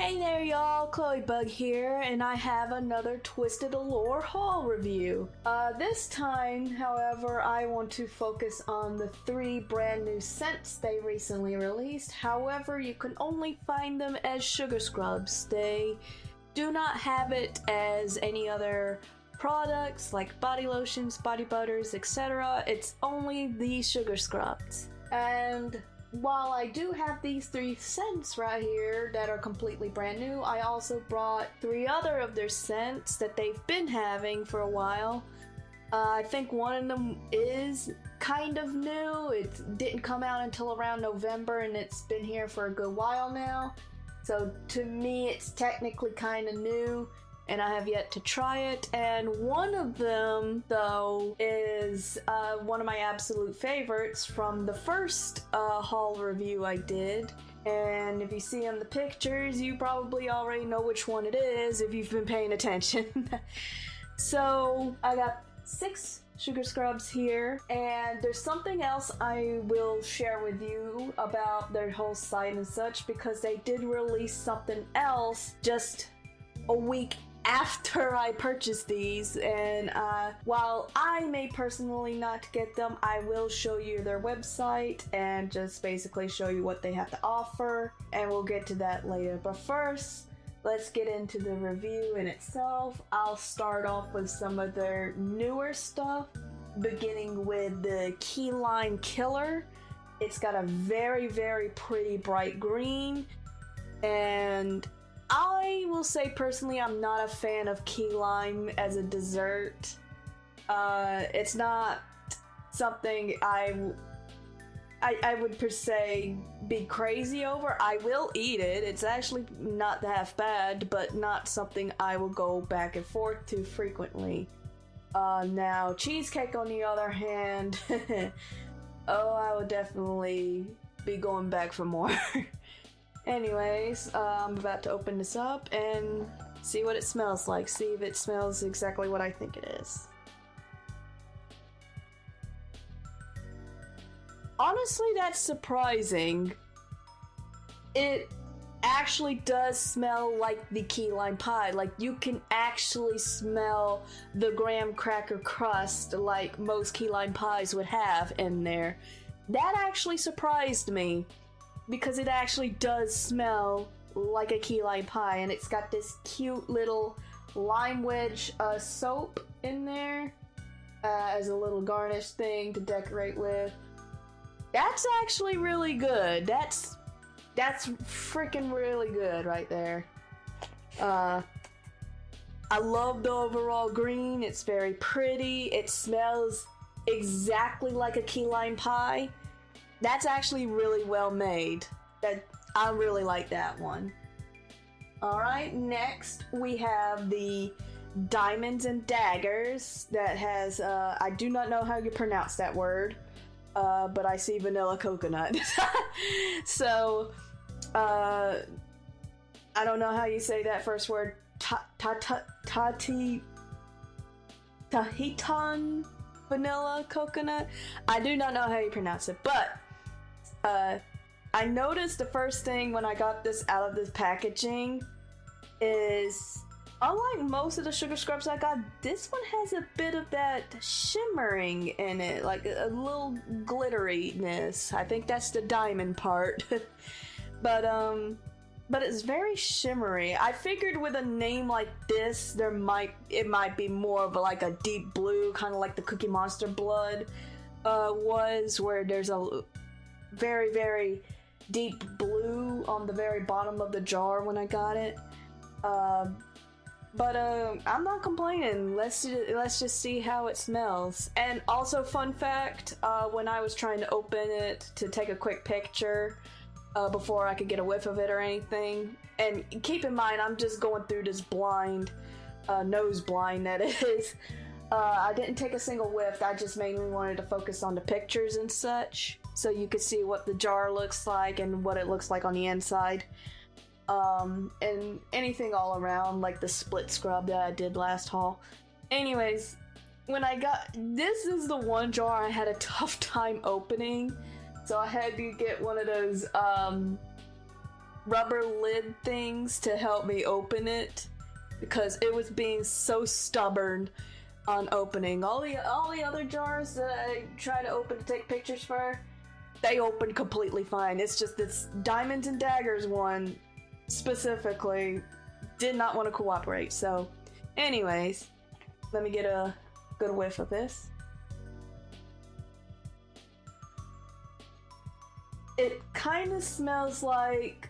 Hey there y'all, Chloe Bug here, and I have another Twisted Allure haul review. This time, however, I want to focus on the 3 brand new scents they recently released. However, you can only find them as sugar scrubs. They do not have it as any other products like body lotions, body butters, etc. It's only the sugar scrubs. And while I do have these 3 scents right here that are completely brand new, I also brought 3 other of their scents that they've been having for a while. I think one of them is kind of new. It didn't come out until around November and it's been here for a good while now. So to me it's technically kind of new and I have yet to try it. And one of them, though, is one of my absolute favorites from the first haul review I did. And if you see on the pictures, you probably already know which one it is if you've been paying attention. So I got 6 sugar scrubs here, and there's something else I will share with you about their whole site and such, because they did release something else just a week after I purchased these, and while I may personally not get them, I will show you their website and just basically show you what they have to offer, and we'll get to that later. But first, let's get into the review in itself. I'll start off with some of their newer stuff, beginning with the Key Lime Killer. It's got a very, very pretty bright green, and I will say personally I'm not a fan of key lime as a dessert. It's not something I would per se be crazy over. I will eat it. It's actually not half bad, but not something I will go back and forth to frequently. Now, cheesecake on the other hand, oh, I would definitely be going back for more. Anyways, I'm about to open this up and see what it smells like. See if it smells exactly what I think it is. Honestly, that's surprising. It actually does smell like the key lime pie. Like, you can actually smell the graham cracker crust like most key lime pies would have in there. That actually surprised me, because it actually does smell like a key lime pie, and it's got this cute little lime wedge soap in there as a little garnish thing to decorate with. That's actually really good. That's freaking really good right there. I love the overall green. It's very pretty. It smells exactly like a key lime pie. That's actually really well made. I really like that one. Alright, next we have the Diamonds and Daggers that has, I do not know how you pronounce that word, but I see vanilla coconut. So, I don't know how you say that first word. Tahitian vanilla coconut? I do not know how you pronounce it, but I noticed the first thing when I got this out of this packaging is, unlike most of the sugar scrubs I got, this one has a bit of that shimmering in it, like a little glitteriness. I think that's the diamond part. But it's very shimmery. I figured with a name like this, it might be more of like a deep blue, kind of like the Cookie Monster Blood was, where there's a very, very deep blue on the very bottom of the jar when I got it. But I'm not complaining. Let's just see how it smells. And also, fun fact, when I was trying to open it to take a quick picture before I could get a whiff of it or anything, and keep in mind I'm just going through this blind, nose blind that is, I didn't take a single whiff. I just mainly wanted to focus on the pictures and such, so you could see what the jar looks like and what it looks like on the inside. And anything all around, like the split scrub that I did last haul. Anyways, when I got, this is the one jar I had a tough time opening, so I had to get one of those rubber lid things to help me open it because it was being so stubborn on opening. All the other jars that I try to open to take pictures for, they open completely fine. It's just this Diamonds and Daggers one specifically did not want to cooperate. So anyways, let me get a good whiff of this. It kind of smells like,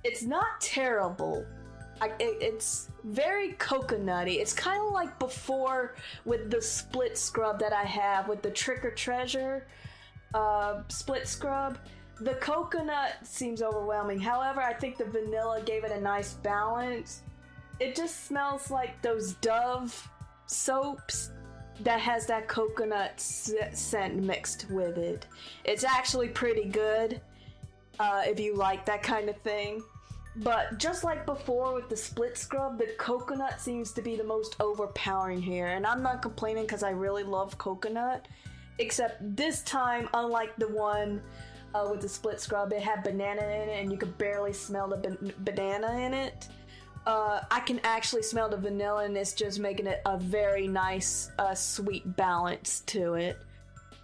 it's not terrible. It's very coconutty. It's kind of like before with the split scrub that I have with the Trick or Treasure split scrub. The coconut seems overwhelming. However, I think the vanilla gave it a nice balance. It just smells like those Dove soaps that has that coconut scent mixed with it. It's actually pretty good if you like that kind of thing. But just like before with the split scrub, the coconut seems to be the most overpowering here. And I'm not complaining because I really love coconut. Except this time, unlike the one with the split scrub, it had banana in it and you could barely smell the banana in it. I can actually smell the vanilla and it's just making it a very nice, sweet balance to it.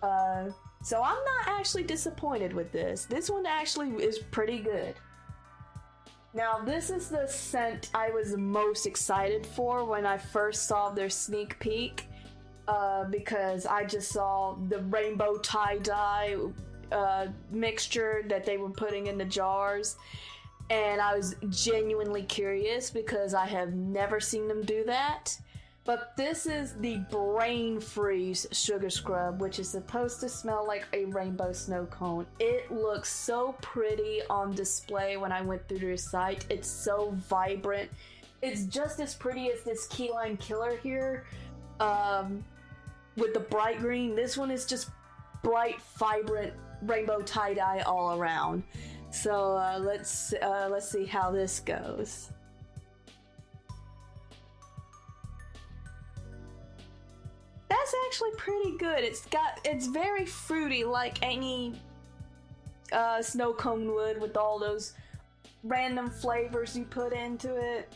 So I'm not actually disappointed with this. This one actually is pretty good. Now, this is the scent I was most excited for when I first saw their sneak peek, because I just saw the rainbow tie-dye mixture that they were putting in the jars, and I was genuinely curious because I have never seen them do that. But this is the Brain Freeze Sugar Scrub, which is supposed to smell like a rainbow snow cone. It looks so pretty on display when I went through their site. It's so vibrant. It's just as pretty as this Key Lime Killer here with the bright green. This one is just bright, vibrant rainbow tie-dye all around. So let's see how this goes. That's actually pretty good. It's very fruity, like any snow cone would, with all those random flavors you put into it,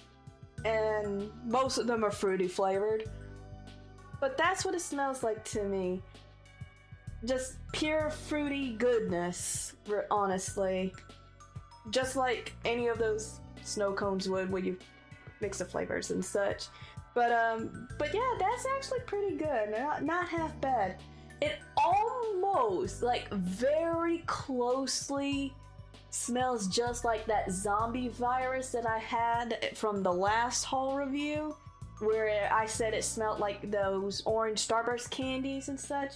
and most of them are fruity flavored. But that's what it smells like to me. Just pure fruity goodness, honestly. Just like any of those snow cones would when you mix the flavors and such. But yeah, that's actually pretty good. Not half bad. It almost, like, very closely smells just like that zombie virus that I had from the last haul review, where I said it smelled like those orange Starburst candies and such.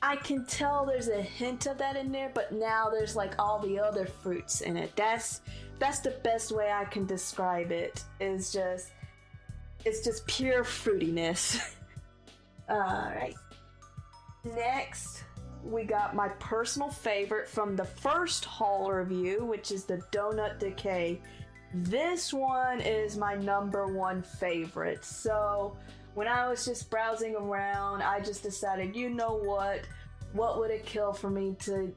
I can tell there's a hint of that in there, but now there's like all the other fruits in it. That's the best way I can describe it. It's just pure fruitiness. Alright. Next, we got my personal favorite from the first haul review, which is the Donut Decay. This one is my #1 favorite. So when I was just browsing around, I just decided, you know what would it kill for me to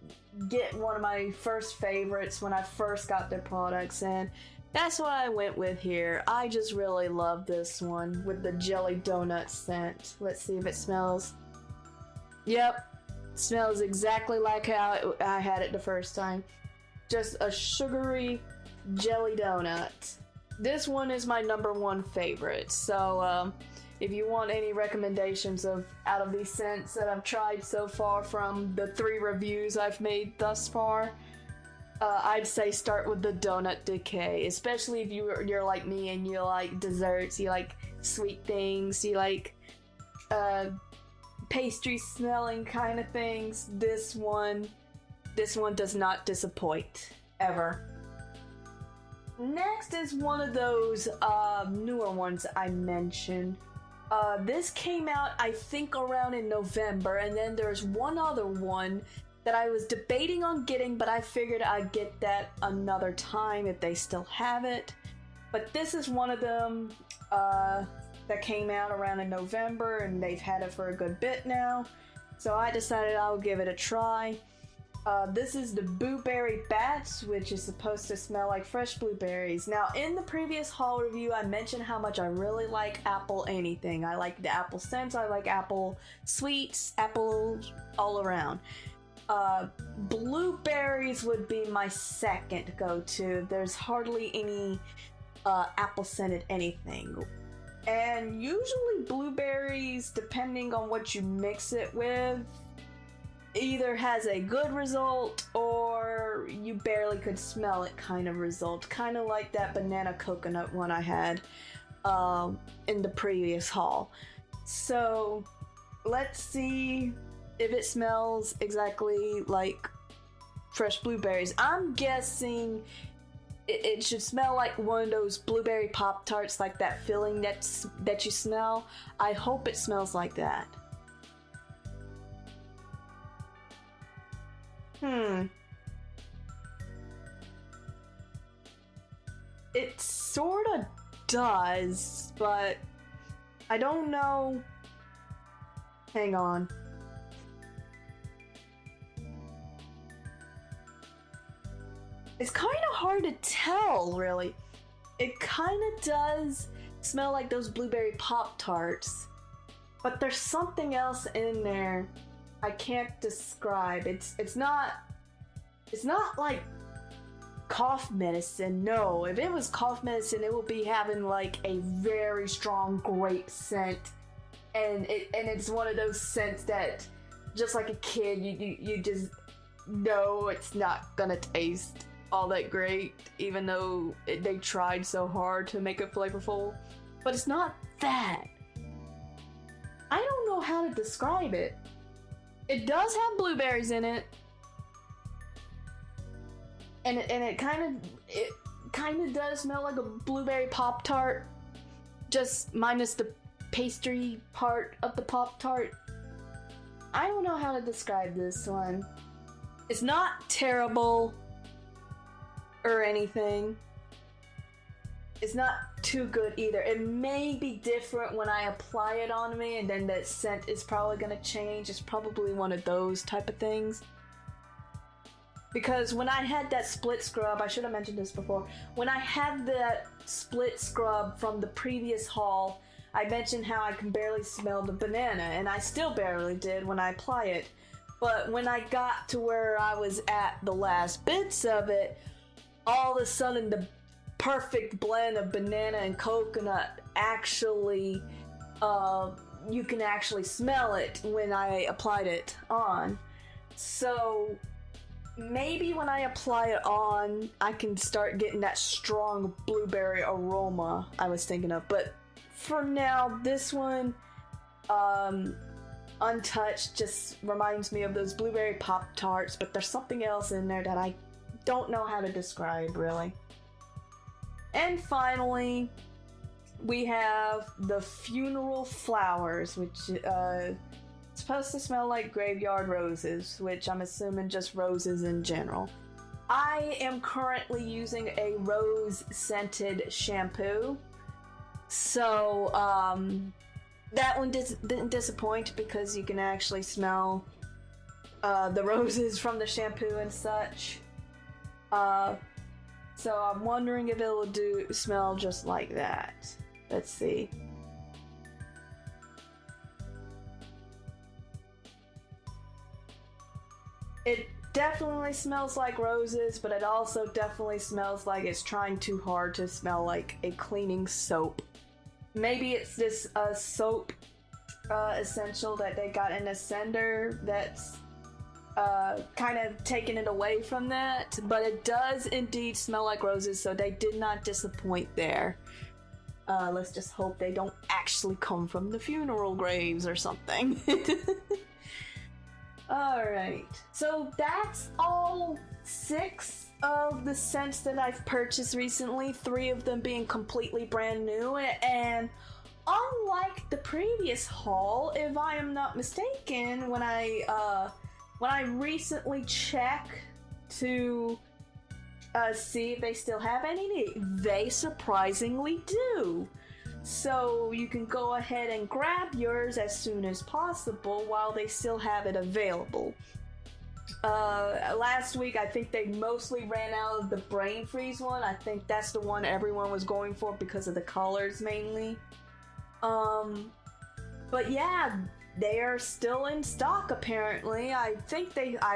get one of my first favorites when I first got their products, and that's what I went with here. I just really love this one with the jelly donut scent. Let's see if it smells. Yep, smells exactly like how I had it the first time. Just a sugary jelly donut. This one is my #1 favorite. So if you want any recommendations out of these scents that I've tried so far from the 3 reviews I've made thus far, I'd say start with the Donut Decay, especially if you're like me and you like desserts, you like sweet things, you like pastry smelling kind of things. This one does not disappoint, ever. Next is one of those newer ones I mentioned. This came out, I think, around in November, and then there's one other one that I was debating on getting, but I figured I'd get that another time if they still have it. But this is one of them that came out around in November, and they've had it for a good bit now. So I decided I'll give it a try. This is the Blueberry Bats, which is supposed to smell like fresh blueberries. Now, in the previous haul review, I mentioned how much I really like apple anything. I like the apple scents, I like apple sweets, apples all around. Blueberries would be my second go-to. There's hardly any apple scented anything. And usually blueberries, depending on what you mix it with, either has a good result or you barely could smell it kind of result. Kind of like that banana coconut one I had in the previous haul. So let's see if it smells exactly like fresh blueberries. I'm guessing it should smell like one of those blueberry Pop-Tarts, like that filling that you smell. I hope it smells like that. It sorta does, but I don't know. Hang on. It's kind of hard to tell, really. It kind of does smell like those blueberry Pop-Tarts, but there's something else in there I can't describe. It's not like cough medicine. No, if it was cough medicine, it would be having like a very strong grape scent, and it's one of those scents that, just like a kid, you just know it's not gonna taste all that great, even though they tried so hard to make it flavorful. But it's not that. I don't know how to describe it. It does have blueberries in it, and it kind of does smell like a blueberry Pop-Tart, just minus the pastry part of the Pop-Tart. I don't know how to describe this one. It's not terrible or anything. It's not too good either. It may be different when I apply it on me, and then that scent is probably gonna change. It's probably one of those type of things. Because when I had that split scrub, I should have mentioned this before, when I had that split scrub from the previous haul, I mentioned how I can barely smell the banana, and I still barely did when I apply it. But when I got to where I was at the last bits of it, all of a sudden the perfect blend of banana and coconut actually, you can actually smell it when I applied it on. So maybe when I apply it on, I can start getting that strong blueberry aroma I was thinking of. But for now, this one, untouched, just reminds me of those blueberry Pop-Tarts, but there's something else in there that I don't know how to describe, really. And finally, we have the Funeral Flowers, which is supposed to smell like graveyard roses, which I'm assuming just roses in general. I am currently using a rose-scented shampoo, so that one didn't disappoint, because you can actually smell the roses from the shampoo and such. So I'm wondering if it'll smell just like that. Let's see. It definitely smells like roses, but it also definitely smells like it's trying too hard to smell like a cleaning soap. Maybe it's this soap essential that they got in a sender that's kind of taking it away from that, but it does indeed smell like roses, so they did not disappoint there. Let's just hope they don't actually come from the funeral graves or something. Alright, so that's all 6 of the scents that I've purchased recently, 3 of them being completely brand new, and unlike the previous haul, if I am not mistaken, when I recently checked to see if they still have any, they surprisingly do. So you can go ahead and grab yours as soon as possible while they still have it available. Last week I think they mostly ran out of the brain freeze one. I think that's the one everyone was going for because of the colors mainly. But yeah, they are still in stock apparently. I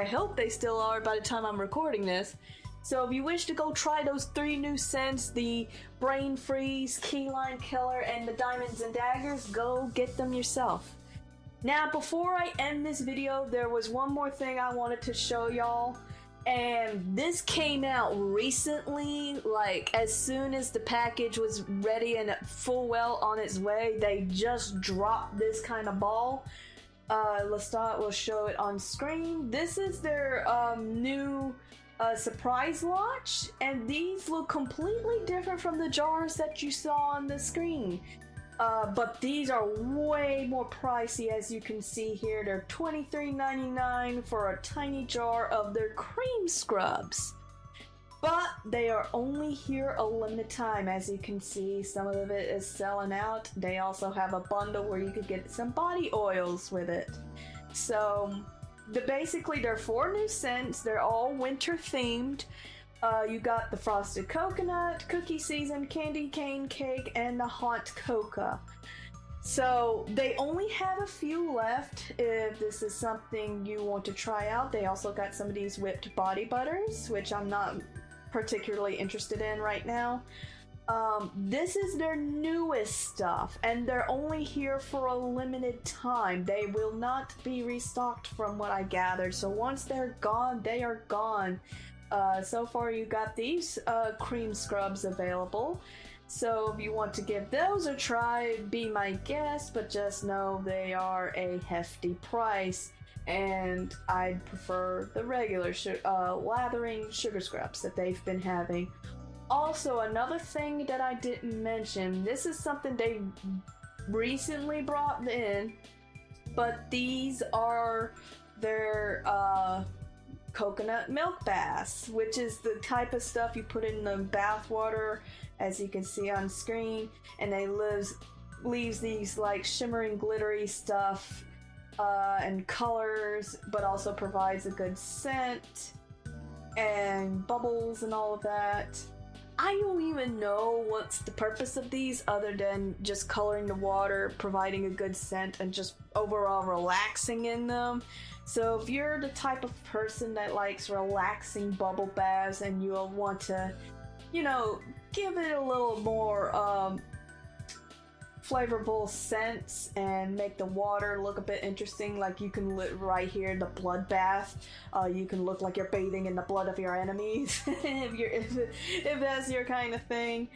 hope they still are by the time I'm recording this. So if you wish to go try those 3 new scents, the Brain Freeze, Keyline Killer, and the Diamonds and Daggers, go get them yourself. Now, before I end this video, there was one more thing I wanted to show y'all. And this came out recently, like as soon as the package was ready and full well on its way, they just dropped this kind of ball. Lestat will show it on screen. This is their new surprise launch, and these look completely different from the jars that you saw on the screen. But these are way more pricey, as you can see here. They're $23.99 for a tiny jar of their cream scrubs. But they are only here a limited time, as you can see. Some of it is selling out. They also have a bundle where you could get some body oils with it. So, basically, there are 4 new scents. They're all winter themed. You got the Frosted Coconut, Cookie Season, Candy Cane Cake, and the Hot Cocoa. So they only have a few left if this is something you want to try out. They also got some of these whipped body butters, which I'm not particularly interested in right now. This is their newest stuff, and they're only here for a limited time. They will not be restocked from what I gathered. So once they're gone, they are gone. So far you got these cream scrubs available, so if you want to give those a try, be my guest, but just know they are a hefty price, and I'd prefer the regular lathering sugar scrubs that they've been having. Also, another thing that I didn't mention, this is something they recently brought in, but these are their coconut milk baths, which is the type of stuff you put in the bath water, as you can see on screen, and they leaves these like shimmering glittery stuff and colors, but also provides a good scent and bubbles and all of that. I don't even know what's the purpose of these other than just coloring the water, providing a good scent, and just overall relaxing in them. So if you're the type of person that likes relaxing bubble baths and you'll want to, you know, give it a little more flavorful scents and make the water look a bit interesting, like you can right here, the blood bath. You can look like you're bathing in the blood of your enemies if that's your kind of thing.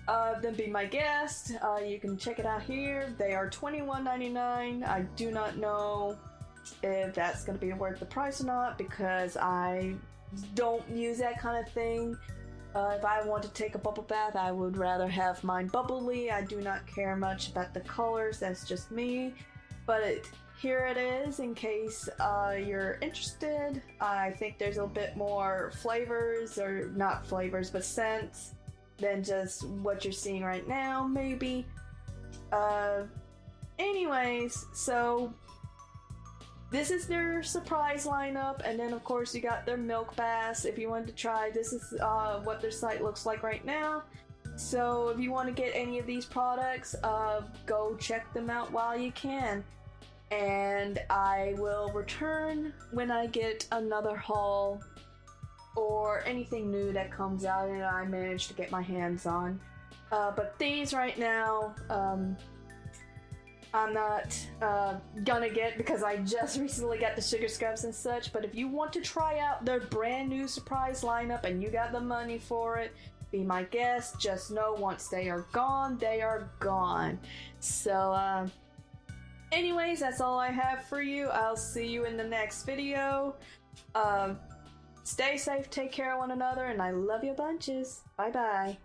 Then be my guest. You can check it out here. They are $21.99. I do not know if that's going to be worth the price or not, because I don't use that kind of thing. If I want to take a bubble bath, I would rather have mine bubbly. I do not care much about the colors, that's just me. But here it is in case you're interested. I think there's a bit more flavors, or not flavors, but scents, than just what you're seeing right now, maybe. Anyways, so this is their surprise lineup, and then of course you got their milk baths. If you wanted to try, this is what their site looks like right now. So if you want to get any of these products, go check them out while you can. And I will return when I get another haul or anything new that comes out and I manage to get my hands on. But these right now, I'm not gonna get, because I just recently got the sugar scrubs and such. But if you want to try out their brand new surprise lineup and you got the money for it, be my guest. Just know once they are gone, they are gone. So anyways, that's all I have for you. I'll see you in the next video. Stay safe, take care of one another, and I love you bunches. Bye bye.